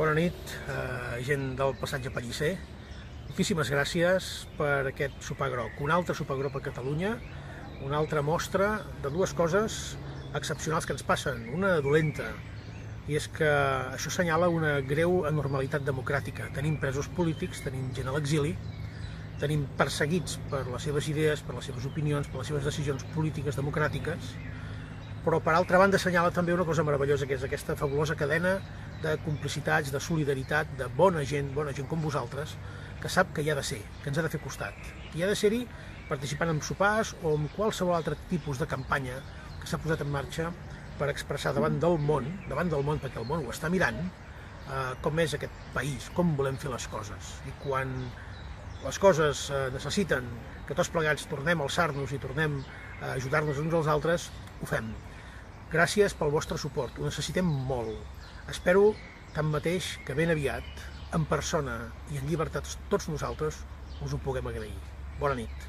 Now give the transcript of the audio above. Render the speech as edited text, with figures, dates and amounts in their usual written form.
Bona nit, gent del passatge Pellicer. Moltíssimes gràcies per aquest sopar groc. Un altre sopar groc a Catalunya, una altra mostra de dues coses excepcionals que ens passen. Una dolenta, i és que això assenyala una greu anormalitat democràtica. Tenim presos polítics, tenim gent a l'exili, tenim perseguits per les seves idees, per les seves opinions, per les seves decisions polítiques democràtiques, però per altra banda assenyala també una cosa meravellosa, que és aquesta fabulosa cadena de complicitats, de solidaritat, de bona gent com vosaltres, que sap que hi ha de ser, que ens ha de fer costat. I ha de ser-hi participant en sopars o en qualsevol altre tipus de campanya que s'ha posat en marxa per expressar davant del món, perquè el món ho està mirant, com és aquest país, com volem fer les coses. I quan les coses necessiten que tots plegats tornem a alçar-nos i tornem a ajudar-nos uns als altres, ho fem. Gràcies pel vostre suport, ho necessitem molt. Espero, tanmateix, que ben aviat, en persona i en llibertat, tots nosaltres us ho puguem agrair. Bona nit.